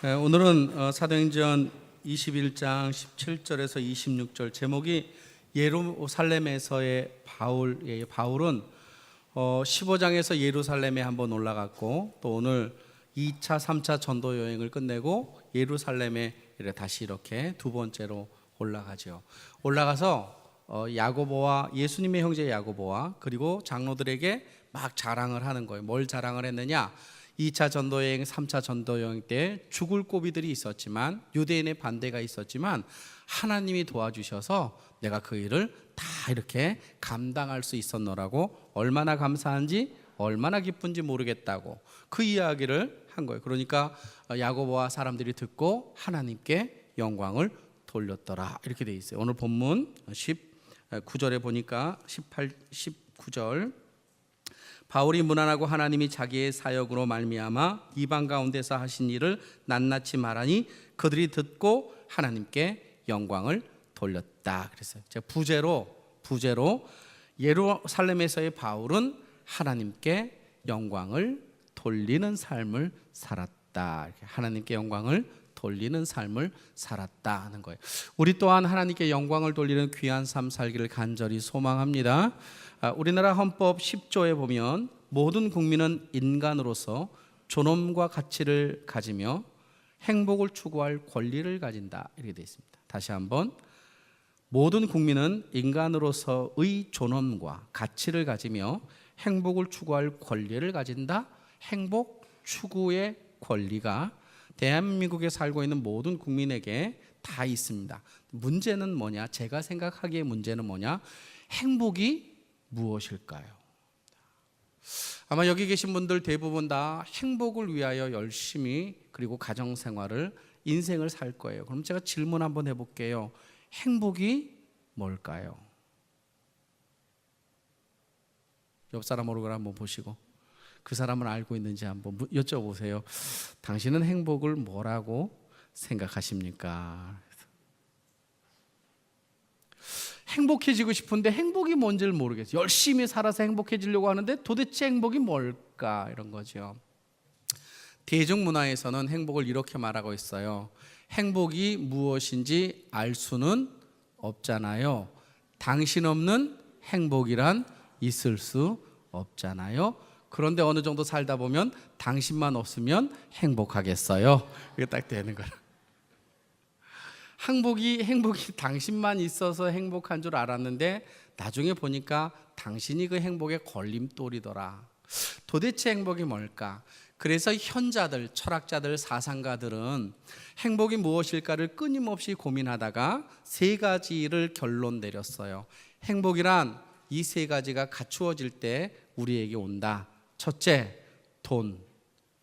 오늘은 사도행전 21장 17절에서 26절 제목이 예루살렘에서의 바울이에요. 바울은 15장에서 예루살렘에 한번 올라갔고 또 오늘 2차, 3차 전도 여행을 끝내고 예루살렘에 다시 이렇게 두 번째로 올라가죠. 올라가서 야고보와 예수님의 형제 야고보와 그리고 장로들에게 막 자랑을 하는 거예요. 뭘 자랑을 했느냐? 2차 전도여행, 3차 전도여행 때 죽을 고비들이 있었지만 유대인의 반대가 있었지만 하나님이 도와주셔서 내가 그 일을 다 이렇게 감당할 수 있었노라고 얼마나 감사한지 얼마나 기쁜지 모르겠다고 그 이야기를 한 거예요. 그러니까 야고보와 사람들이 듣고 하나님께 영광을 돌렸더라 이렇게 돼 있어요. 오늘 본문 19절에 보니까 19절 바울이 문안하고 하나님이 자기의 사역으로 말미암아 이방 가운데서 하신 일을 낱낱이 말하니 그들이 듣고 하나님께 영광을 돌렸다 그랬어요. 제가 부제로 예루살렘에서의 바울은 하나님께 영광을 돌리는 삶을 살았다. 하나님께 영광을 돌리는 삶을 살았다 하는 거예요. 우리 또한 하나님께 영광을 돌리는 귀한 삶 살기를 간절히 소망합니다. 우리나라 헌법 10조에 보면 모든 국민은 인간으로서 존엄과 가치를 가지며 행복을 추구할 권리를 가진다 이렇게 되어 있습니다. 다시 한번 모든 국민은 인간으로서의 존엄과 가치를 가지며 행복을 추구할 권리를 가진다. 행복 추구의 권리가 대한민국에 살고 있는 모든 국민에게 다 있습니다. 문제는 뭐냐? 제가 생각하기에 문제는 뭐냐? 행복이 무엇일까요? 아마 여기 계신 분들 대부분 다 행복을 위하여 열심히 그리고 가정생활을 인생을 살 거예요. 그럼 제가 질문 한번 해볼게요. 행복이 뭘까요? 옆 사람 얼굴 한번 보시고 그 사람을 알고 있는지 한번 여쭤보세요. 당신은 행복을 뭐라고 생각하십니까? 행복해지고 싶은데 행복이 뭔지를 모르겠어요. 열심히 살아서 행복해지려고 하는데 도대체 행복이 뭘까? 이런 거죠. 대중문화에서는 행복을 이렇게 말하고 있어요. 행복이 무엇인지 알 수는 없잖아요. 당신 없는 행복이란 있을 수 없잖아요. 그런데 어느 정도 살다 보면 당신만 없으면 행복하겠어요. 이게 딱 되는 거라. 행복이 당신만 있어서 행복한 줄 알았는데 나중에 보니까 당신이 그 행복의 걸림돌이더라. 도대체 행복이 뭘까? 그래서 현자들, 철학자들, 사상가들은 행복이 무엇일까를 끊임없이 고민하다가 세 가지를 결론 내렸어요. 행복이란 이 세 가지가 갖추어질 때 우리에게 온다. 첫째, 돈,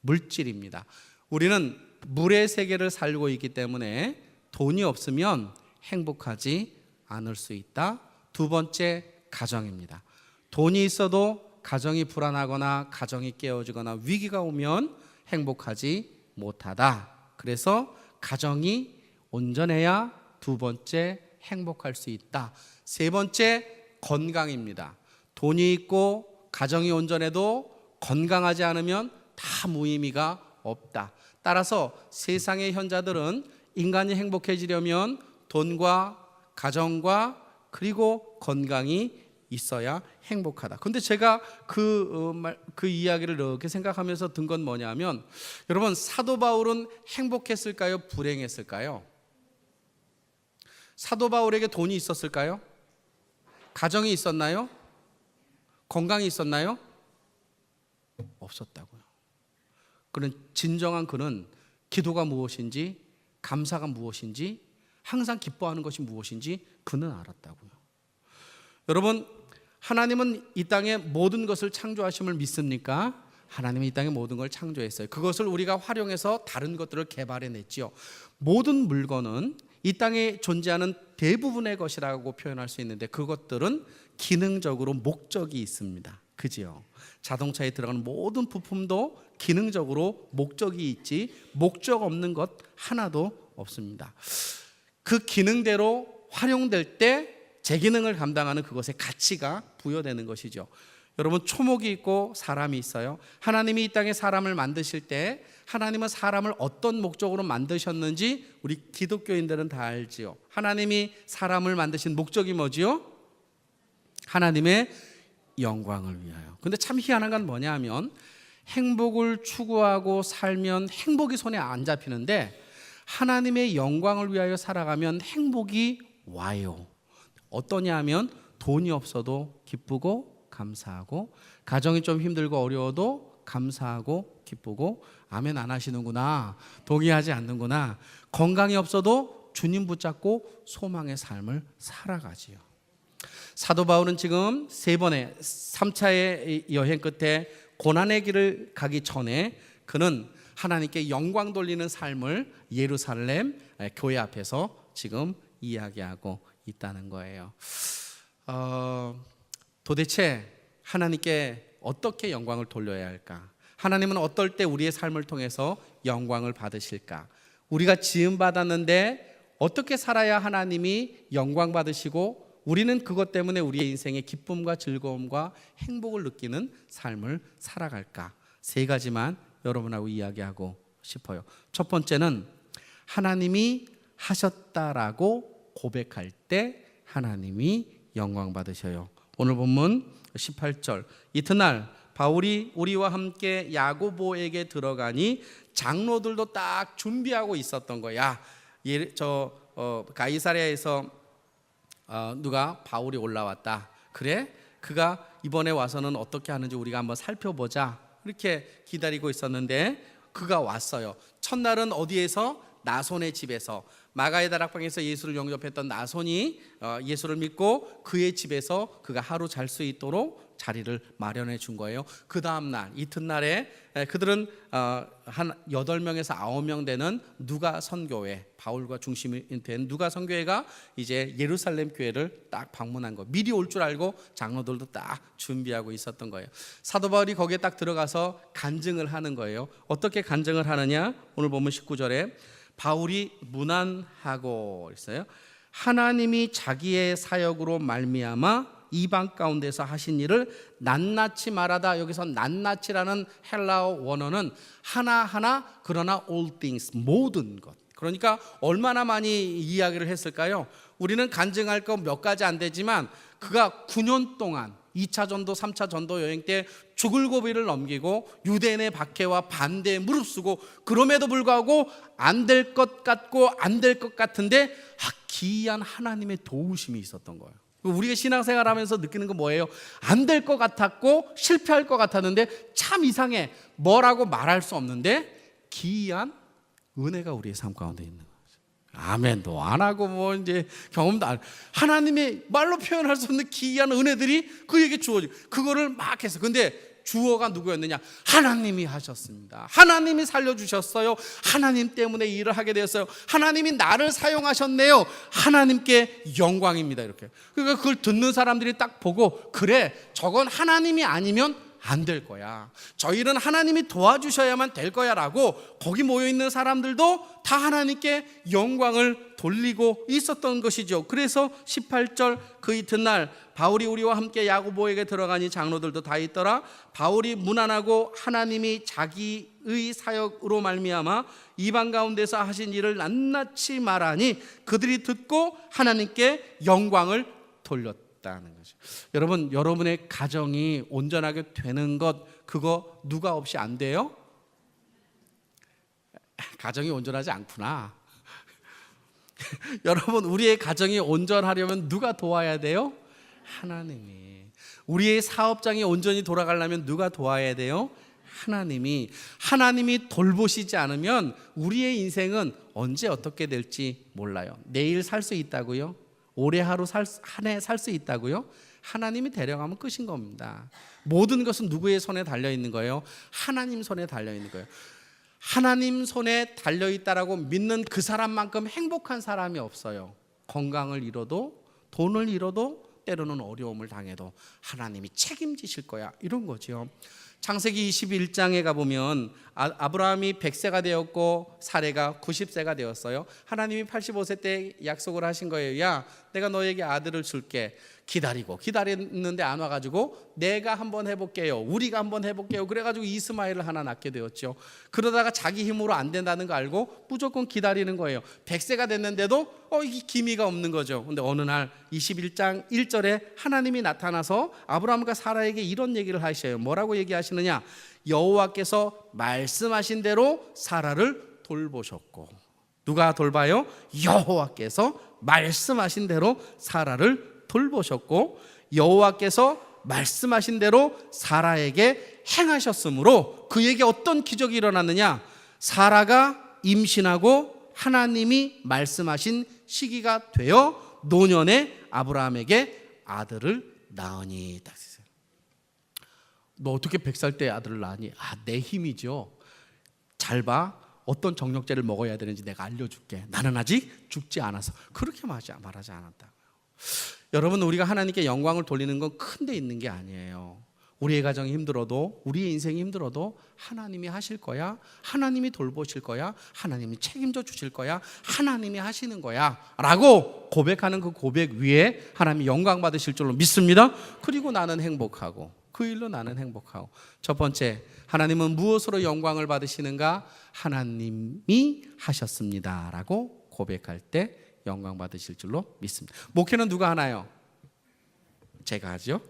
물질입니다. 우리는 물의 세계를 살고 있기 때문에 돈이 없으면 행복하지 않을 수 있다. 두 번째, 가정입니다. 돈이 있어도 가정이 불안하거나 가정이 깨어지거나 위기가 오면 행복하지 못하다. 그래서 가정이 온전해야 두 번째 행복할 수 있다. 세 번째, 건강입니다. 돈이 있고 가정이 온전해도 건강하지 않으면 다 무의미가 없다. 따라서 세상의 현자들은 인간이 행복해지려면 돈과 가정과 그리고 건강이 있어야 행복하다. 근데 제가 그 이야기를 이렇게 생각하면서 든 건 뭐냐면 여러분 사도 바울은 행복했을까요? 불행했을까요? 사도 바울에게 돈이 있었을까요? 가정이 있었나요? 건강이 있었나요? 없었다고요. 그는 진정한 그는 기도가 무엇인지 감사가 무엇인지 항상 기뻐하는 것이 무엇인지 그는 알았다고요. 여러분 하나님은 이 땅에 모든 것을 창조하심을 믿습니까? 하나님이 이 땅에 모든 걸 창조했어요. 그것을 우리가 활용해서 다른 것들을 개발해냈지요. 모든 물건은 이 땅에 존재하는 대부분의 것이라고 표현할 수 있는데 그것들은 기능적으로 목적이 있습니다. 그지요? 자동차에 들어가는 모든 부품도 기능적으로 목적이 있지 목적 없는 것 하나도 없습니다. 그 기능대로 활용될 때 제 기능을 감당하는 그것에 가치가 부여되는 것이죠. 여러분, 초목이 있고 사람이 있어요. 하나님이 이 땅에 사람을 만드실 때 하나님은 사람을 어떤 목적으로 만드셨는지 우리 기독교인들은 다 알지요. 하나님이 사람을 만드신 목적이 뭐지요? 하나님의 영광을 위하여. 근데 참 희한한 건 뭐냐 하면 행복을 추구하고 살면 행복이 손에 안 잡히는데 하나님의 영광을 위하여 살아가면 행복이 와요. 어떠냐 하면 돈이 없어도 기쁘고 감사하고, 가정이 좀 힘들고 어려워도 감사하고 기쁘고, 아멘 안 하시는구나, 동의하지 않는구나. 건강이 없어도 주님 붙잡고 소망의 삶을 살아가지요. 사도 바울은 지금 3차의 여행 끝에 고난의 길을 가기 전에 그는 하나님께 영광 돌리는 삶을 예루살렘 교회 앞에서 지금 이야기하고 있다는 거예요. 도대체 하나님께 어떻게 영광을 돌려야 할까? 하나님은 어떨 때 우리의 삶을 통해서 영광을 받으실까? 우리가 지음 받았는데 어떻게 살아야 하나님이 영광 받으시고 우리는 그것 때문에 우리의 인생의 기쁨과 즐거움과 행복을 느끼는 삶을 살아갈까? 3가지만 여러분하고 이야기하고 싶어요. 첫 번째는 하나님이 하셨다라고 고백할 때 하나님이 영광 받으셔요. 오늘 본문 18절, 이튿날 바울이 우리와 함께 야고보에게 들어가니 장로들도 딱 준비하고 있었던 거야. 가이사랴에서 누가 바울이 올라왔다. 그래? 그가 이번에 와서는 어떻게 하는지 우리가 한번 살펴보자. 이렇게 기다리고 있었는데 그가 왔어요. 첫날은 어디에서? 나손의 집에서. 마가의 다락방에서 예수를 영접했던 나손이 예수를 믿고 그의 집에서 그가 하루 잘 수 있도록 자리를 마련해 준 거예요. 그 다음 날 이튿날에 그들은 한 8명에서 9명 되는 누가 선교회, 바울과 중심이 된 누가 선교회가 이제 예루살렘 교회를 딱 방문한 거. 미리 올 줄 알고 장로들도 딱 준비하고 있었던 거예요. 사도 바울이 거기에 딱 들어가서 간증을 하는 거예요. 어떻게 간증을 하느냐? 오늘 보면 19절에 바울이 문안하고 있어요. 하나님이 자기의 사역으로 말미암아 이방 가운데서 하신 일을 낱낱이 말하다. 여기서 낱낱이라는 헬라어 원어는 하나하나, 그러나 all things, 모든 것. 그러니까 얼마나 많이 이야기를 했을까요? 우리는 간증할 거 몇 가지 안 되지만 그가 9년 동안 2차 전도 3차 전도 여행 때 죽을 고비를 넘기고 유대인의 박해와 반대에 무릅쓰고, 그럼에도 불구하고 안 될 것 같고 안 될 것 같은데 기이한 하나님의 도우심이 있었던 거예요. 우리가 신앙생활하면서 느끼는 건 뭐예요? 안 될 것 같았고 실패할 것 같았는데 참 이상해, 뭐라고 말할 수 없는데 기이한 은혜가 우리의 삶 가운데 있는 거예요. 아멘도 안 하고 뭐 이제 경험도 안, 하나님의 말로 표현할 수 없는 기이한 은혜들이 그에게 주어져. 그거를 막 해서. 근데 주어가 누구였느냐? 하나님이 하셨습니다. 하나님이 살려주셨어요. 하나님 때문에 일을 하게 되었어요. 하나님이 나를 사용하셨네요. 하나님께 영광입니다. 이렇게. 그러니까 그걸 듣는 사람들이 딱 보고, 그래, 저건 하나님이 아니면 안 될 거야, 저 일은 하나님이 도와주셔야만 될 거야 라고 거기 모여있는 사람들도 다 하나님께 영광을 돌리고 있었던 것이죠. 그래서 18절, 그 이튿날 바울이 우리와 함께 야고보에게 들어가니 장로들도 다 있더라. 바울이 문안하고 하나님이 자기의 사역으로 말미암아 이방 가운데서 하신 일을 낱낱이 말하니 그들이 듣고 하나님께 영광을 돌렸다는 거죠. 여러분, 여러분의 가정이 온전하게 되는 것, 그거 누가 없이 안 돼요? 가정이 온전하지 않구나. 여러분, 우리의 가정이 온전하려면 누가 도와야 돼요? 하나님이. 우리의 사업장이 온전히 돌아가려면 누가 도와야 돼요? 하나님이. 하나님이 돌보시지 않으면 우리의 인생은 언제 어떻게 될지 몰라요. 내일 살 수 있다고요? 올해 하루 한 해 살 수 있다고요? 하나님이 데려가면 끝인 겁니다. 모든 것은 누구의 손에 달려 있는 거예요? 하나님 손에 달려 있는 거예요. 하나님 손에 달려 있다라고 믿는 그 사람만큼 행복한 사람이 없어요. 건강을 잃어도, 돈을 잃어도, 때로는 어려움을 당해도 하나님이 책임지실 거야, 이런 거죠. 창세기 21장에 가보면 아브라함이 100세가 되었고 사레가 90세가 되었어요. 하나님이 85세 때 약속을 하신 거예요. 야, 내가 너에게 아들을 줄게. 기다렸는데 안 와가지고 내가 한번 해볼게요, 우리가 한번 해볼게요, 그래가지고 이스마엘을 하나 낳게 되었죠. 그러다가 자기 힘으로 안 된다는 거 알고 무조건 기다리는 거예요. 100세가 됐는데도 이 기미가 없는 거죠. 근데 어느 날 21장 1절에 하나님이 나타나서 아브라함과 사라에게 이런 얘기를 하셔요. 뭐라고 얘기하시느냐? 여호와께서 말씀하신 대로 사라를 돌보셨고. 누가 돌봐요? 여호와께서 말씀하신 대로 사라를 돌보셨고, 여호와께서 말씀하신 대로 사라에게 행하셨으므로 그에게 어떤 기적이 일어났느냐? 사라가 임신하고 하나님이 말씀하신 시기가 되어 노년에 아브라함에게 아들을 낳으니. 너 어떻게 100살 때 아들을 낳으니? 내 힘이죠. 잘 봐, 어떤 정력제를 먹어야 되는지 내가 알려줄게. 나는 아직 죽지 않아서. 그렇게 말하지 않았다고요. 여러분, 우리가 하나님께 영광을 돌리는 건 큰 데 있는 게 아니에요. 우리의 가정이 힘들어도, 우리의 인생이 힘들어도 하나님이 하실 거야, 하나님이 돌보실 거야, 하나님이 책임져 주실 거야, 하나님이 하시는 거야 라고 고백하는 그 고백 위에 하나님이 영광 받으실 줄로 믿습니다. 그리고 나는 행복하고, 그 일로 나는 행복하고. 첫 번째, 하나님은 무엇으로 영광을 받으시는가? 하나님이 하셨습니다 라고 고백할 때 영광 받으실 줄로 믿습니다. 목회는 누가 하나요? 제가 하죠.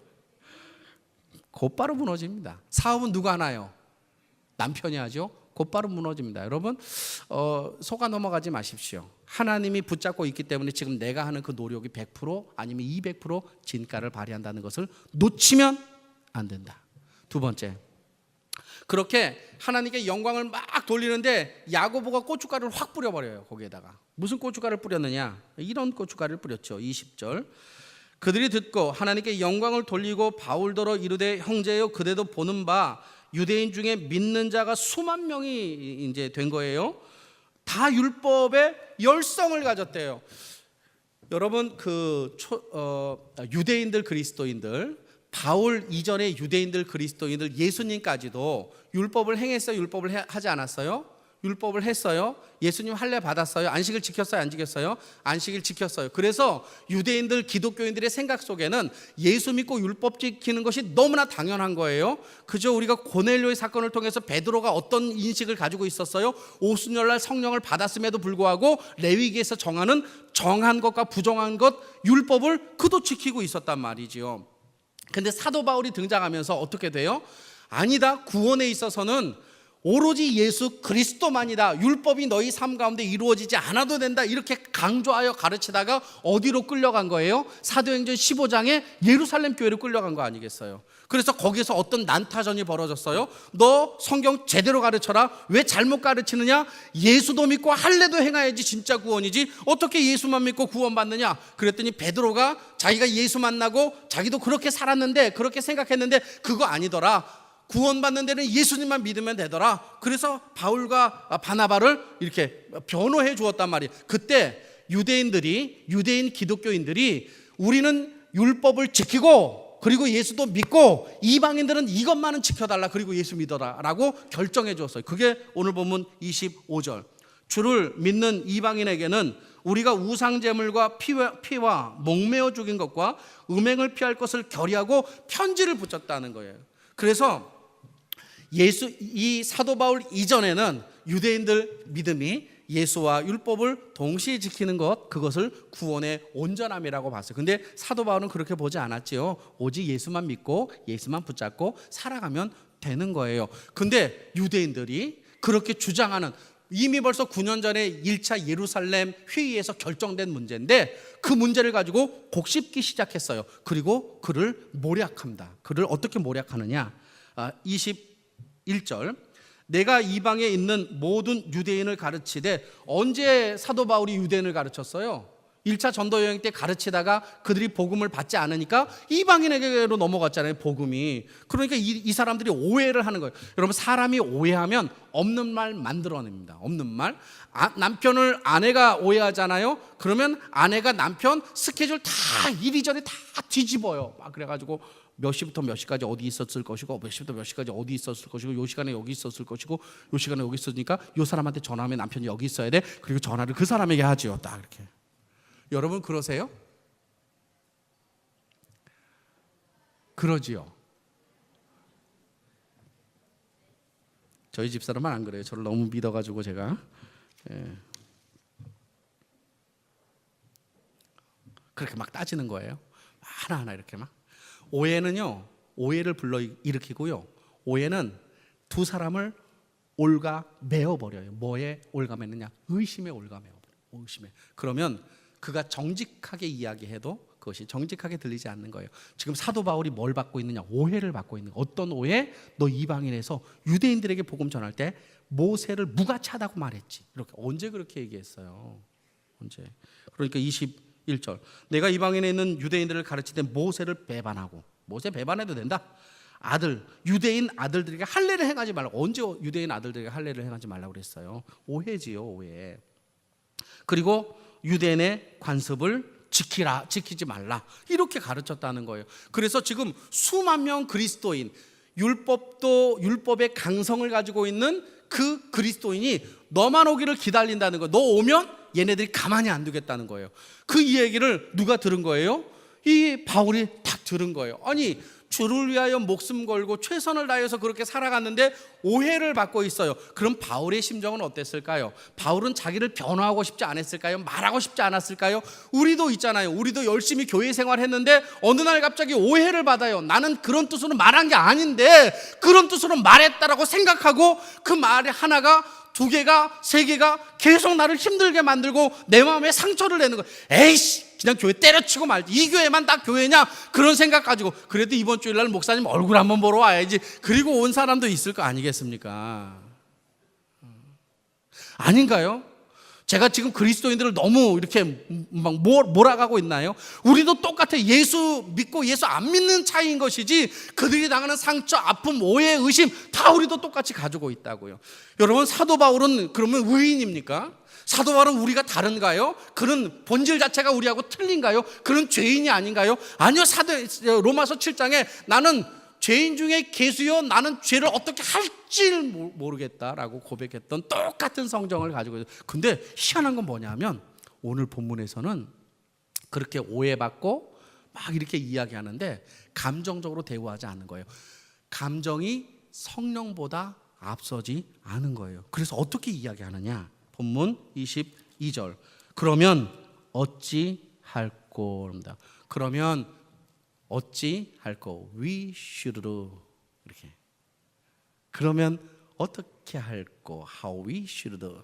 곧바로 무너집니다. 사업은 누가 하나요? 남편이 하죠. 곧바로 무너집니다. 여러분, 속아 넘어가지 마십시오. 하나님이 붙잡고 있기 때문에 지금 내가 하는 그 노력이 100% 아니면 200% 진가를 발휘한다는 것을 놓치면 안 된다. 두 번째, 그렇게 하나님께 영광을 막 돌리는데 야고보가 고춧가루를 확 뿌려버려요. 거기에다가 무슨 고춧가루를 뿌렸느냐? 이런 고춧가루를 뿌렸죠. 20절, 그들이 듣고 하나님께 영광을 돌리고 바울더러 이르되 형제여 그대도 보는 바 유대인 중에 믿는 자가 수만 명이 이제 된 거예요. 다 율법의 열성을 가졌대요. 여러분, 유대인들, 그리스도인들, 바울 이전의 유대인들, 그리스도인들, 예수님까지도 율법을 행했어요? 율법을 하지 않았어요? 율법을 했어요. 예수님 할례 받았어요. 안식을 지켰어요? 안 지켰어요? 안식일 지켰어요. 그래서 유대인들, 기독교인들의 생각 속에는 예수 믿고 율법 지키는 것이 너무나 당연한 거예요. 그저 우리가 고넬료의 사건을 통해서 베드로가 어떤 인식을 가지고 있었어요? 오순절날 성령을 받았음에도 불구하고 레위기에서 정한 것과 부정한 것, 율법을 그도 지키고 있었단 말이지요. 근데 사도 바울이 등장하면서 어떻게 돼요? 아니다, 구원에 있어서는 오로지 예수 그리스도만이다, 율법이 너희 삶 가운데 이루어지지 않아도 된다, 이렇게 강조하여 가르치다가 어디로 끌려간 거예요? 사도행전 15장에 예루살렘 교회로 끌려간 거 아니겠어요? 그래서 거기서 어떤 난타전이 벌어졌어요. 너 성경 제대로 가르쳐라. 왜 잘못 가르치느냐? 예수도 믿고 할례도 행해야지 진짜 구원이지, 어떻게 예수만 믿고 구원받느냐? 그랬더니 베드로가 자기가 예수 만나고 자기도 그렇게 살았는데, 그렇게 생각했는데 그거 아니더라. 구원받는 데는 예수님만 믿으면 되더라. 그래서 바울과 바나바를 이렇게 변호해 주었단 말이에요. 그때 유대인 기독교인들이 우리는 율법을 지키고 그리고 예수도 믿고 이방인들은 이것만은 지켜달라, 그리고 예수 믿어라 라고 결정해 주었어요. 그게 오늘 본문 25절. 주를 믿는 이방인에게는 우리가 우상제물과 피와 목매어 죽인 것과 음행을 피할 것을 결의하고 편지를 붙였다는 거예요. 그래서 이 사도 바울 이전에는 유대인들 믿음이 예수와 율법을 동시에 지키는 것, 그것을 구원의 온전함이라고 봤어요. 근데 사도 바울은 그렇게 보지 않았지요. 오직 예수만 믿고 예수만 붙잡고 살아가면 되는 거예요. 근데 유대인들이 그렇게 주장하는, 이미 벌써 9년 전에 1차 예루살렘 회의에서 결정된 문제인데 그 문제를 가지고 곱씹기 시작했어요. 그리고 그를 모략합니다. 그를 어떻게 모략하느냐? 21절, 내가 이방에 있는 모든 유대인을 가르치되. 언제 사도 바울이 유대인을 가르쳤어요? 1차 전도 여행 때 가르치다가 그들이 복음을 받지 않으니까 이방인에게로 넘어갔잖아요, 복음이. 그러니까 이 사람들이 오해를 하는 거예요. 여러분, 사람이 오해하면 없는 말 만들어냅니다. 없는 말. 남편을 아내가 오해하잖아요. 그러면 아내가 남편 스케줄 다 이리저리 다 뒤집어요. 막 그래가지고 몇 시부터 몇 시까지 어디 있었을 것이고, 몇 시부터 몇 시까지 어디 있었을 것이고, 요 시간에 여기 있었을 것이고, 요 시간에 여기 있으니까 요 사람한테 전화하면 남편이 여기 있어야 돼. 그리고 전화를 그 사람에게 하지요. 딱 이렇게. 여러분 그러세요? 그러지요. 저희 집사람은 안 그래요. 저를 너무 믿어가지고 제가 그렇게 막 따지는 거예요. 하나하나 이렇게 막. 오해는요, 오해를 불러일으키고요. 오해는 두 사람을 올가 매어버려요. 뭐에 올가매느냐? 의심에 올가매어버려요. 의심에. 그러면 그가 정직하게 이야기해도 그것이 정직하게 들리지 않는 거예요. 지금 사도 바울이 뭘 받고 있느냐? 오해를 받고 있는 거예요. 어떤 오해? 너 이방인에서 유대인들에게 복음 전할 때 모세를 무가치하다고 말했지. 이렇게 언제 그렇게 얘기했어요? 언제? 그러니까 21절. 내가 이방인에 있는 유대인들을 가르칠 때 모세를 배반하고, 모세 배반해도 된다. 아들, 유대인 아들들에게 할례를 행하지 말라고. 언제 유대인 아들들에게 할례를 행하지 말라고 그랬어요? 오해지요, 오해. 그리고 유대인의 관습을 지키지 말라, 이렇게 가르쳤다는 거예요. 그래서 지금 수만 명 그리스도인, 율법의 강성을 가지고 있는 그 그리스도인이 너만 오기를 기다린다는 거예요. 너 오면 얘네들이 가만히 안 두겠다는 거예요. 그 이야기를 누가 들은 거예요? 이 바울이 딱 들은 거예요. 아니, 주를 위하여 목숨 걸고 최선을 다해서 그렇게 살아갔는데 오해를 받고 있어요. 그럼 바울의 심정은 어땠을까요? 바울은 자기를 변호하고 싶지 않았을까요? 말하고 싶지 않았을까요? 우리도 있잖아요. 우리도 열심히 교회 생활했는데 어느 날 갑자기 오해를 받아요. 나는 그런 뜻으로 말한 게 아닌데 그런 뜻으로 말했다라고 생각하고 그 말이 하나가 두 개가 세 개가 계속 나를 힘들게 만들고 내 마음에 상처를 내는 거예요. 에이씨, 그냥 교회 때려치고 말지. 이 교회만 다 교회냐? 그런 생각 가지고 그래도 이번 주일날 목사님 얼굴 한번 보러 와야지. 그리고 온 사람도 있을 거 아니겠습니까? 아닌가요? 제가 지금 그리스도인들을 너무 이렇게 막 몰아가고 있나요? 우리도 똑같아. 예수 믿고 예수 안 믿는 차이인 것이지 그들이 당하는 상처, 아픔, 오해, 의심 다 우리도 똑같이 가지고 있다고요. 여러분, 사도 바울은 그러면 의인입니까? 사도 바울은 우리가 다른가요? 그런 본질 자체가 우리하고 틀린가요? 그런 죄인이 아닌가요? 아니요. 로마서 7장에 나는 죄인 중에 괴수여 나는 죄를 어떻게 할지 모르겠다라고 고백했던 똑같은 성정을 가지고 있어요. 근데 희한한 건 뭐냐면 오늘 본문에서는 그렇게 오해받고 막 이렇게 이야기하는데 감정적으로 대우하지 않는 거예요. 감정이 성령보다 앞서지 않은 거예요. 그래서 어떻게 이야기하느냐? 본문 22절. 그러면 어찌할꼬? 그러면 어찌 할꼬? We should do. 이렇게. 그러면 어떻게 할꼬? How we should do.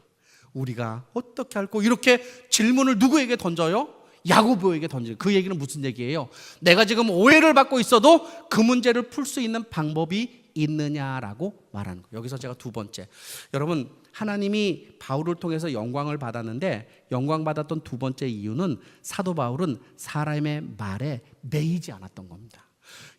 우리가 어떻게 할꼬? 이렇게 질문을 누구에게 던져요? 야고보에게 던져요. 그 얘기는 무슨 얘기예요? 내가 지금 오해를 받고 있어도 그 문제를 풀 수 있는 방법이 있느냐라고 말하는 거예요. 여기서 제가 두 번째, 여러분, 하나님이 바울을 통해서 영광을 받았는데 영광 받았던 두 번째 이유는 사도 바울은 사람의 말에 매이지 않았던 겁니다.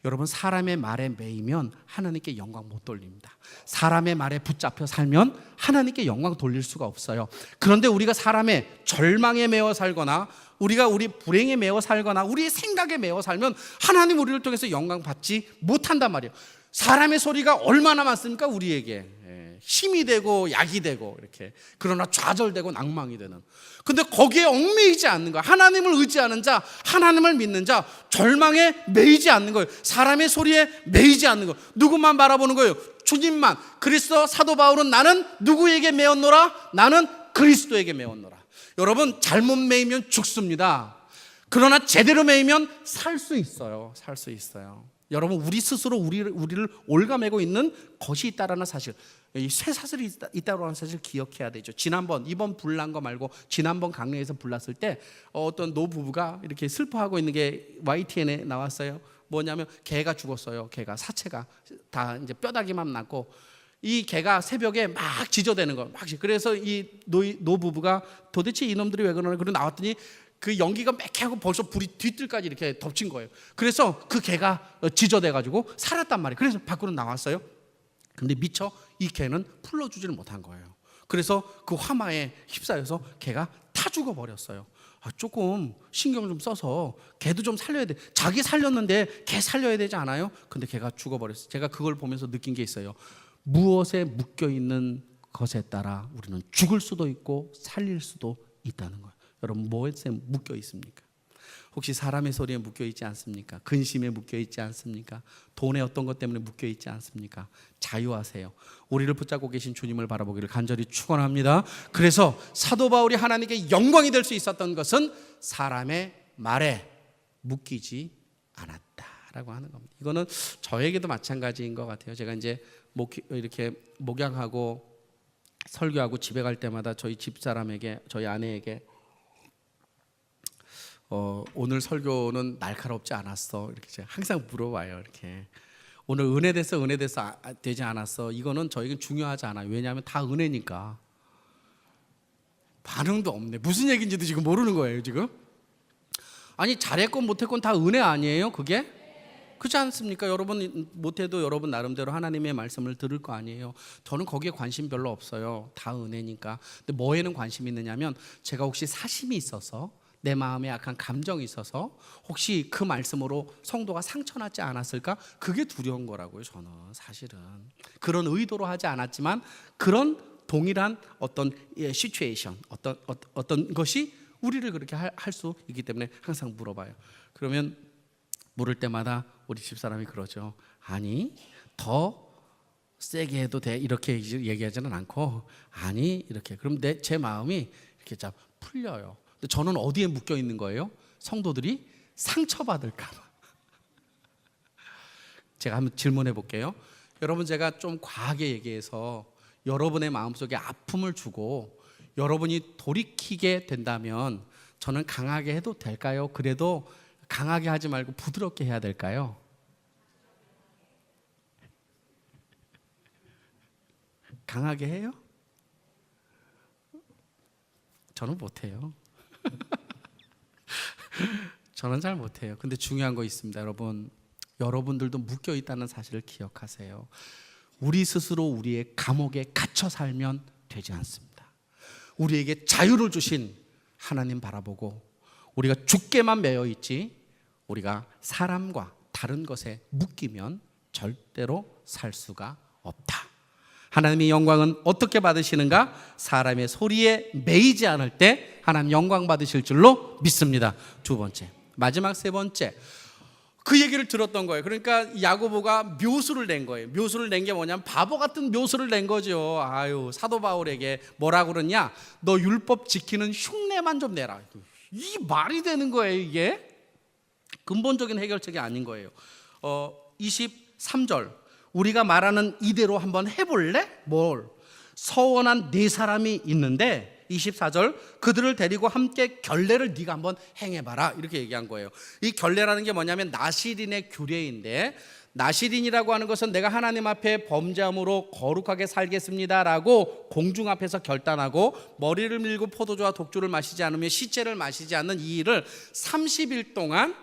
여러분, 사람의 말에 매이면 하나님께 영광 못 돌립니다. 사람의 말에 붙잡혀 살면 하나님께 영광 돌릴 수가 없어요. 그런데 우리가 사람의 절망에 매어 살거나 우리가 우리 불행에 매어 살거나 우리의 생각에 매어 살면 하나님 우리를 통해서 영광 받지 못한단 말이에요. 사람의 소리가 얼마나 많습니까? 우리에게 힘이 되고 약이 되고 이렇게, 그러나 좌절되고 낭망이 되는. 근데 거기에 얽매이지 않는 거야. 하나님을 의지하는 자, 하나님을 믿는 자, 절망에 매이지 않는 거예요. 사람의 소리에 매이지 않는 거예요. 누구만 바라보는 거예요? 주님만. 그리스도 사도 바울은 나는 누구에게 매었노라? 나는 그리스도에게 매었노라. 여러분, 잘못 매이면 죽습니다. 그러나 제대로 매이면 살 수 있어요. 살 수 있어요. 여러분, 우리 스스로 우리를 올가매고 있는 것이 있다라는 사실, 이 쇠사슬이 있다라는 사실 기억해야 되죠. 이번 불난 거 말고 지난번 강릉에서 불났을 때 어떤 노부부가 이렇게 슬퍼하고 있는 게 YTN에 나왔어요. 뭐냐면 개가 죽었어요. 개가, 사체가 다 이제 뼈다귀만 남고 이 개가 새벽에 막 지저대는 거. 그래서 이 노부부가 도대체 이놈들이 왜 그러나, 그러고 나왔더니 그 연기가 매캐하고 벌써 불이 뒤뜰까지 이렇게 덮친 거예요. 그래서 그 개가 지저대가지고 살았단 말이에요. 그래서 밖으로 나왔어요. 근데 미처 이 개는 풀러주지를 못한 거예요. 그래서 그 화마에 휩싸여서 개가 타 죽어버렸어요. 조금 신경 좀 써서 개도 좀 살려야 돼. 자기 살렸는데 개 살려야 되지 않아요? 근데 개가 죽어버렸어요. 제가 그걸 보면서 느낀 게 있어요. 무엇에 묶여있는 것에 따라 우리는 죽을 수도 있고 살릴 수도 있다는 거예요. 여러분, 무엇에 묶여 있습니까? 혹시 사람의 소리에 묶여 있지 않습니까? 근심에 묶여 있지 않습니까? 돈의 어떤 것 때문에 묶여 있지 않습니까? 자유하세요. 우리를 붙잡고 계신 주님을 바라보기를 간절히 축원합니다. 그래서 사도 바울이 하나님께 영광이 될 수 있었던 것은 사람의 말에 묶이지 않았다라고 하는 겁니다. 이거는 저에게도 마찬가지인 것 같아요. 제가 이제 이렇게 목양하고 설교하고 집에 갈 때마다 저희 집사람에게, 저희 아내에게 오늘 설교는 날카롭지 않았어, 이렇게 제가 항상 물어봐요. 이렇게 오늘 은혜됐어 되지 않았어, 이거는 저에겐 중요하지 않아요. 왜냐하면 다 은혜니까. 반응도 없네. 무슨 얘기인지도 지금 모르는 거예요 지금. 아니 잘했건 못했건 다 은혜 아니에요 그게? 그렇지 않습니까? 여러분 못해도 여러분 나름대로 하나님의 말씀을 들을 거 아니에요. 저는 거기에 관심 별로 없어요. 다 은혜니까. 근데 뭐에는 관심이 있느냐면, 제가 혹시 사심이 있어서, 내 마음에 약간 감정이 있어서 혹시 그 말씀으로 성도가 상처받지 않았을까? 그게 두려운 거라고요. 저는 사실은 그런 의도로 하지 않았지만 그런 동일한 어떤 시츄에이션, 어떤 것이 우리를 그렇게 할 수 있기 때문에 항상 물어봐요. 그러면 물을 때마다 우리 집사람이 그러죠. 아니 더 세게 해도 돼, 이렇게 얘기하지는 않고, 아니 이렇게. 그럼 제 마음이 이렇게 좀 풀려요. 근데 저는 어디에 묶여 있는 거예요? 성도들이 상처받을까 봐. 제가 한번 질문해 볼게요. 여러분, 제가 좀 과하게 얘기해서 여러분의 마음속에 아픔을 주고 여러분이 돌이키게 된다면 저는 강하게 해도 될까요? 그래도 강하게 하지 말고 부드럽게 해야 될까요? 강하게 해요? 저는 못해요. 저는 잘 못해요. 근데 중요한 거 있습니다. 여러분들도 묶여 있다는 사실을 기억하세요. 우리 스스로 우리의 감옥에 갇혀 살면 되지 않습니다. 우리에게 자유를 주신 하나님 바라보고, 우리가 주께만 매여 있지 우리가 사람과 다른 것에 묶이면 절대로 살 수가 없다. 하나님의 영광은 어떻게 받으시는가? 사람의 소리에 매이지 않을 때 하나님 영광 받으실 줄로 믿습니다. 두 번째, 마지막 세 번째, 그 얘기를 들었던 거예요. 그러니까 야고보가 묘수를 낸 거예요. 묘수를 낸 게 뭐냐면 바보 같은 묘수를 낸 거죠. 아유, 사도 바울에게 뭐라고 그러냐? 너 율법 지키는 흉내만 좀 내라. 이 말이 되는 거예요. 이게 근본적인 해결책이 아닌 거예요. 23절, 우리가 말하는 이대로 한번 해볼래? 뭘? 서원한 네 사람이 있는데 24절, 그들을 데리고 함께 결례를 네가 한번 행해봐라, 이렇게 얘기한 거예요. 이 결례라는 게 뭐냐면 나시린의 규례인데, 나시린이라고 하는 것은 내가 하나님 앞에 범죄함으로 거룩하게 살겠습니다라고 공중 앞에서 결단하고, 머리를 밀고 포도주와 독주를 마시지 않으며 시체를 마시지 않는 이 일을 30일 동안,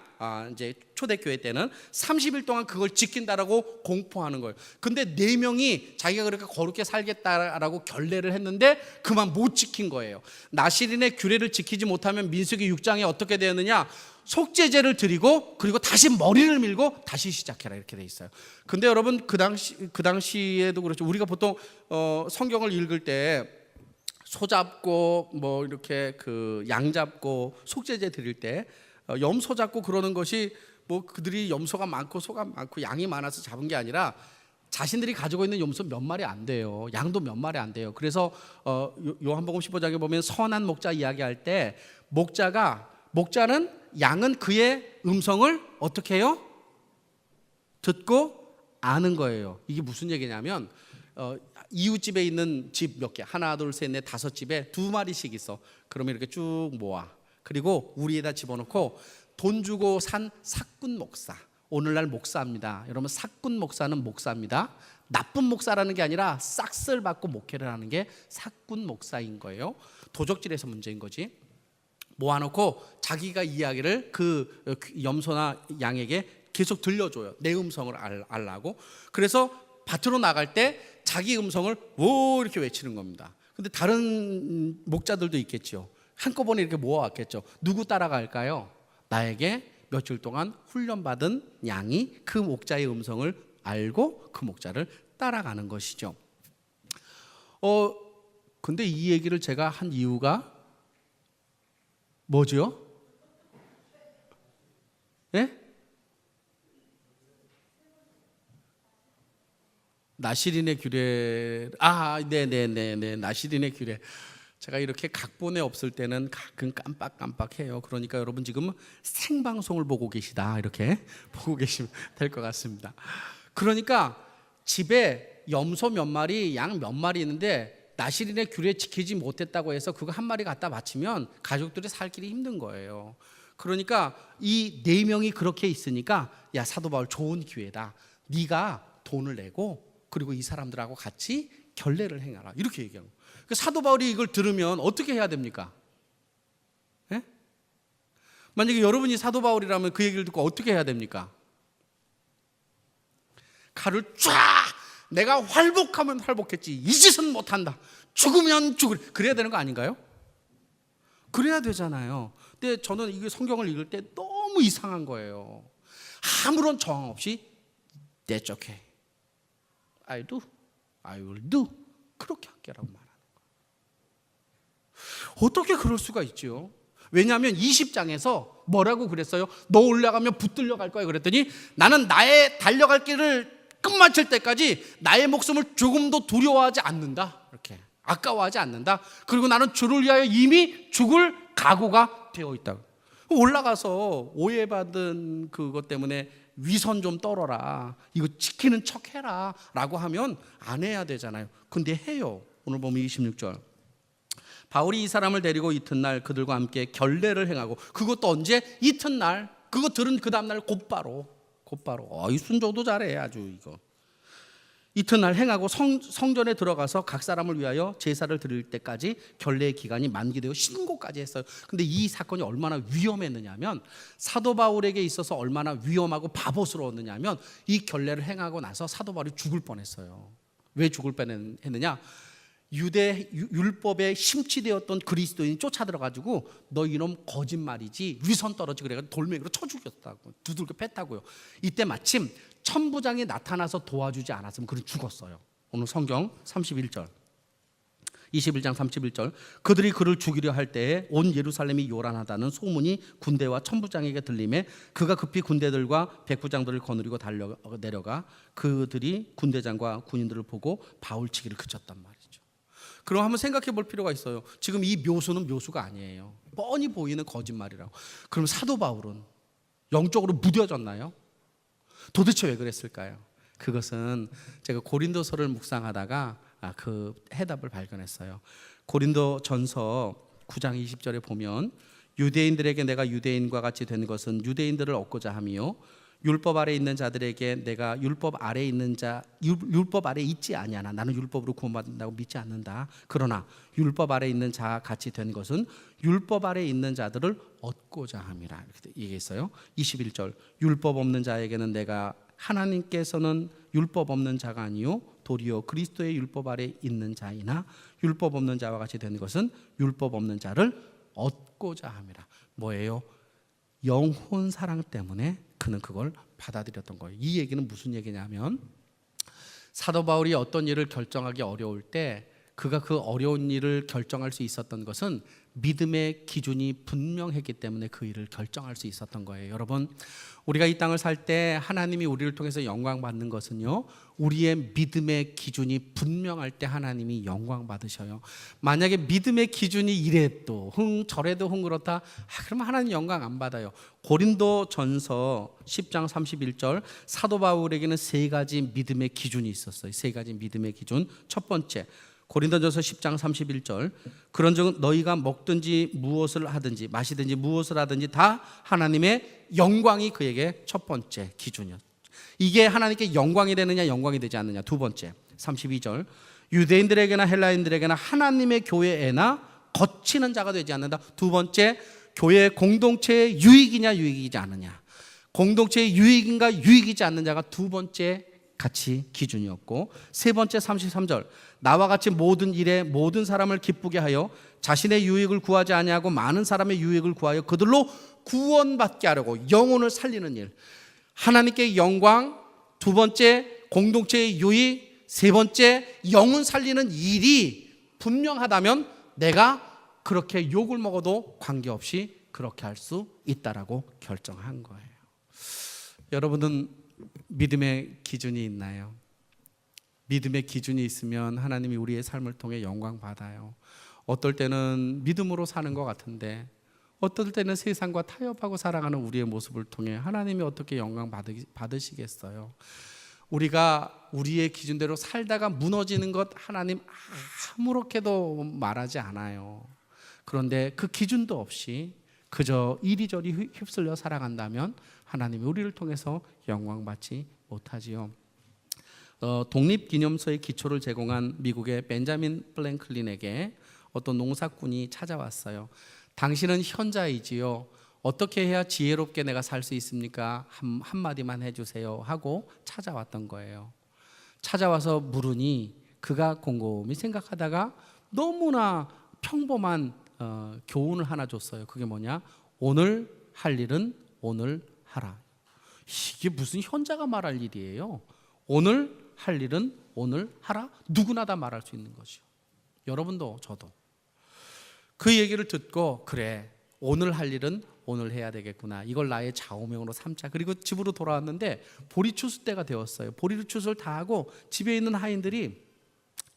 이제 초대교회 때는 30일 동안 그걸 지킨다라고 공포하는 거예요. 근데 4명이 자기가 그렇게 거룩게 살겠다라고 결례를 했는데 그만 못 지킨 거예요. 나시린의 규례를 지키지 못하면 민수기 6장에 어떻게 되었느냐? 속죄제를 드리고 그리고 다시 머리를 밀고 다시 시작해라, 이렇게 돼 있어요. 근데 여러분, 그 당시에도 그렇죠. 우리가 보통 성경을 읽을 때 소 잡고 뭐 이렇게 그 양 잡고 속죄제 드릴 때 염소 잡고 그러는 것이 뭐 그들이 염소가 많고 소가 많고 양이 많아서 잡은 게 아니라 자신들이 가지고 있는 염소 몇 마리 안 돼요. 양도 몇 마리 안 돼요. 그래서 요한복음 15장에 보면 선한 목자 이야기할 때 목자는 양은 그의 음성을 어떻게 해요? 듣고 아는 거예요. 이게 무슨 얘기냐면 이웃집에 있는 집 몇 개, 하나 둘 셋 넷 다섯 집에 2마리씩 있어. 그러면 이렇게 쭉 모아. 그리고 우리에다 집어넣고 돈 주고 산 사꾼 목사, 오늘날 목사입니다. 여러분, 사꾼 목사는 목사입니다. 나쁜 목사라는 게 아니라 싹쓸 받고 목회를 하는 게 사꾼 목사인 거예요. 도적질에서 문제인 거지. 모아놓고 자기가 이야기를 그 염소나 양에게 계속 들려줘요. 내 음성을 알라고. 그래서 밭으로 나갈 때 자기 음성을 오 이렇게 외치는 겁니다. 근데 다른 목자들도 있겠죠. 한꺼번에 이렇게 모아왔겠죠. 누구 따라갈까요? 나에게 며칠 동안 훈련받은 양이 그 목자의 음성을 알고 그 목자를 따라가는 것이죠. 근데 이 얘기를 제가 한 이유가 뭐죠? 예? 나시린의 규례. 네네네네. 나시린의 규례. 제가 이렇게 각본에 없을 때는 가끔 깜빡깜빡해요. 그러니까 여러분 지금 생방송을 보고 계시다 이렇게 보고 계시면 될 것 같습니다. 그러니까 집에 염소 몇 마리, 양 몇 마리 있는데 나시린의 규례 지키지 못했다고 해서 그거 한 마리 갖다 바치면 가족들이 살 길이 힘든 거예요. 그러니까 이 네 명이 그렇게 있으니까 야, 사도 바울 좋은 기회다. 네가 돈을 내고 그리고 이 사람들하고 같이 결례를 행하라 이렇게 얘기하는 거예요. 사도 바울이 이걸 들으면 어떻게 해야 됩니까? 예? 만약에 여러분이 사도 바울이라면 그 얘기를 듣고 어떻게 해야 됩니까? 칼을 쫙, 내가 활복하면 활복했지 이 짓은 못한다, 죽으면 죽으리, 그래야 되는 거 아닌가요? 그래야 되잖아요. 근데 저는 이게 성경을 읽을 때 너무 이상한 거예요. 아무런 저항 없이 That's okay, I do, I will do, 그렇게 할게라고 말하는 거예요. 어떻게 그럴 수가 있죠? 왜냐하면 20장에서 뭐라고 그랬어요? 너 올라가면 붙들려 갈 거야 그랬더니 나는 나의 달려갈 길을 끝마칠 때까지 나의 목숨을 조금도 두려워하지 않는다, 이렇게 아까워하지 않는다. 그리고 나는 주를 위하여 이미 죽을 각오가 되어 있다. 올라가서 오해받은 그것 때문에 위선 좀 떨어라, 이거 지키는 척 해라 라고 하면 안 해야 되잖아요. 근데 해요. 오늘 보면 26절, 바울이 이 사람을 데리고 이튿날 그들과 함께 결례를 행하고, 그것도 언제? 이튿날. 그거 들은 그 다음날 곧바로. 이 순종도 잘해 아주. 이거 이튿날 행하고 성전에 들어가서 각 사람을 위하여 제사를 드릴 때까지 결례의 기간이 만기되어 신고까지 했어요. 근데 이 사건이 얼마나 위험했느냐 하면, 사도 바울에게 있어서 얼마나 위험하고 바보스러웠느냐 하면, 이 결례를 행하고 나서 사도 바울이 죽을 뻔했어요. 왜 죽을 뻔했느냐? 유대 율법에 심취되었던 그리스도인이 쫓아들어가지고 너 이놈 거짓말이지, 위선 떨어지, 그래가지고 돌멩이로 쳐 죽였다고, 두들겨 팼다고요. 이때 마침 천부장이 나타나서 도와주지 않았으면 그는 죽었어요. 오늘 성경 31절, 21장 31절, 그들이 그를 죽이려 할 때에 온 예루살렘이 요란하다는 소문이 군대와 천부장에게 들림에 그가 급히 군대들과 백부장들을 거느리고 내려가 그들이 군대장과 군인들을 보고 바울치기를 그쳤단 말이죠. 그럼 한번 생각해 볼 필요가 있어요. 지금 이 묘수는 묘수가 아니에요. 뻔히 보이는 거짓말이라고. 그럼 사도 바울은 영적으로 무뎌졌나요? 도대체 왜 그랬을까요? 그것은 제가 고린도서를 묵상하다가 그 해답을 발견했어요. 고린도전서 9장 20절에 보면, 유대인들에게 내가 유대인과 같이 된 것은 유대인들을 얻고자 함이요, 율법 아래 있는 자들에게 내가 율법 아래 있지 아니하나, 나는 율법으로 구원받는다고 믿지 않는다. 그러나 율법 아래 있는 자 같이 된 것은 율법 아래 있는 자들을 얻고자 함이라, 이렇게 얘기했어요. 21절, 율법 없는 자에게는 내가 하나님께서는 율법 없는 자가 아니요 도리어 그리스도의 율법 아래 있는 자이나, 율법 없는 자와 같이 된 것은 율법 없는 자를 얻고자 함이라. 뭐예요? 영혼 사랑 때문에 그는 그걸 받아들였던 거예요. 이 얘기는 무슨 얘기냐면, 사도 바울이 어떤 일을 결정하기 어려울 때 그가 그 어려운 일을 결정할 수 있었던 것은 믿음의 기준이 분명했기 때문에 그 일을 결정할 수 있었던 거예요. 여러분, 우리가 이 땅을 살 때 하나님이 우리를 통해서 영광 받는 것은요, 우리의 믿음의 기준이 분명할 때 하나님이 영광 받으셔요. 만약에 믿음의 기준이 이래도 저래도 그렇다, 그러면 하나님 영광 안 받아요. 고린도전서 10장 31절, 사도 바울에게는 세 가지 믿음의 기준이 있었어요. 세 가지 믿음의 기준. 첫 번째, 고린도전서 10장 31절, 그런즉 너희가 먹든지 무엇을 하든지 마시든지 무엇을 하든지 다 하나님의 영광이 그에게 첫 번째 기준이었어요. 이게 하나님께 영광이 되느냐 영광이 되지 않느냐. 두 번째, 32절, 유대인들에게나 헬라인들에게나 하나님의 교회에나 거치는 자가 되지 않는다. 두 번째, 교회 공동체의 유익이냐 유익이지 않느냐. 공동체의 유익인가 유익이지 않는 자가 두 번째 같이 기준이었고, 세 번째 33절, 나와 같이 모든 일에 모든 사람을 기쁘게 하여 자신의 유익을 구하지 아니하고 많은 사람의 유익을 구하여 그들로 구원받게 하려고 영혼을 살리는 일. 하나님께 영광, 두 번째 공동체의 유익, 세 번째 영혼 살리는 일이 분명하다면 내가 그렇게 욕을 먹어도 관계없이 그렇게 할 수 있다라고 결정한 거예요. 여러분은 믿음의 기준이 있나요? 믿음의 기준이 있으면 하나님이 우리의 삶을 통해 영광 받아요. 어떨 때는 믿음으로 사는 것 같은데 어떨 때는 세상과 타협하고 살아가는 우리의 모습을 통해 하나님이 어떻게 영광 받으시겠어요? 우리가 우리의 기준대로 살다가 무너지는 것 하나님 아무렇게도 말하지 않아요. 그런데 그 기준도 없이 그저 이리저리 휩쓸려 살아간다면 하나님이 우리를 통해서 영광 받지 못하지요. 독립기념서의 기초를 제공한 미국의 벤자민 플랭클린에게 어떤 농사꾼이 찾아왔어요. 당신은 현자이지요. 어떻게 해야 지혜롭게 내가 살 수 있습니까? 한마디만 해주세요 하고 찾아왔던 거예요. 찾아와서 물으니 그가 곰곰이 생각하다가 너무나 평범한 교훈을 하나 줬어요. 그게 뭐냐? 오늘 할 일은 오늘 하라. 이게 무슨 현자가 말할 일이에요? 오늘 할 일은 오늘 하라. 누구나 다 말할 수 있는 것이요. 여러분도 저도 그 얘기를 듣고 그래 오늘 할 일은 오늘 해야 되겠구나. 이걸 나의 좌우명으로 삼자. 그리고 집으로 돌아왔는데 보리 추수 때가 되었어요. 보리 추수를 다 하고 집에 있는 하인들이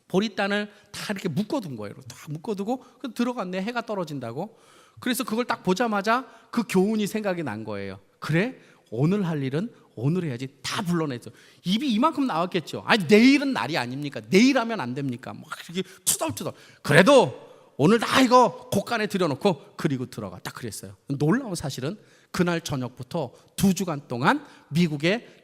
보리단을 다 이렇게 묶어둔 거예요. 다 묶어두고 들어갔네. 해가 떨어진다고. 그래서 그걸 딱 보자마자 그 교훈이 생각이 난 거예요. 그래 오늘 할 일은 오늘 해야지. 다 불러냈죠. 입이 이만큼 나왔겠죠. 아니 내일은 날이 아닙니까? 내일 하면 안 됩니까? 막 이렇게 투덜투덜. 그래도 오늘 다 이거 곳간에 들여놓고 그리고 들어가. 딱 그랬어요. 놀라운 사실은 그날 저녁부터 2주간 동안 미국의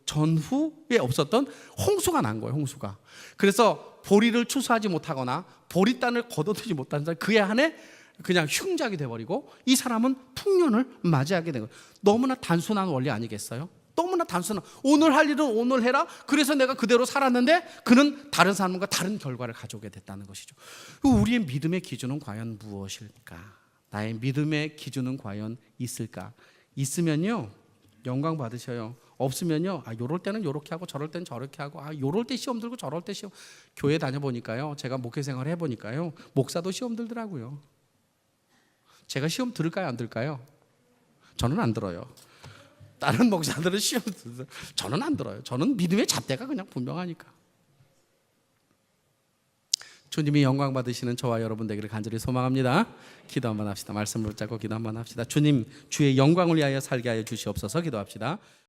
전후에 없었던 홍수가 난 거예요. 홍수가. 그래서 보리를 추수하지 못하거나 보리단을 거둬들이지 못한 사람 그의 한해 그냥 흉작이 돼버리고 이 사람은 풍년을 맞이하게 된 거예요. 너무나 단순한 원리 아니겠어요? 너무나 단순한 오늘 할 일은 오늘 해라. 그래서 내가 그대로 살았는데 그는 다른 사람과 다른 결과를 가져오게 됐다는 것이죠. 우리의 믿음의 기준은 과연 무엇일까? 나의 믿음의 기준은 과연 있을까? 있으면요 영광 받으셔요. 없으면요 요럴 때는 요렇게 하고 저럴 때는 저렇게 하고 요럴 때 시험 들고 저럴 때 시험. 교회 다녀보니까요 제가 목회 생활을 해보니까요 목사도 시험 들더라고요. 제가 시험 들을까요 안 들까요? 저는 안 들어요. 다른 목사들은 시험 들어요. 저는 안 들어요. 저는 믿음의 잣대가 그냥 분명하니까. 주님이 영광 받으시는 저와 여러분 되기를 간절히 소망합니다. 기도 한번 합시다. 말씀을 붙잡고 기도 한번 합시다. 주님 주의 영광을 위하여 살게 하여 주시옵소서. 기도합시다.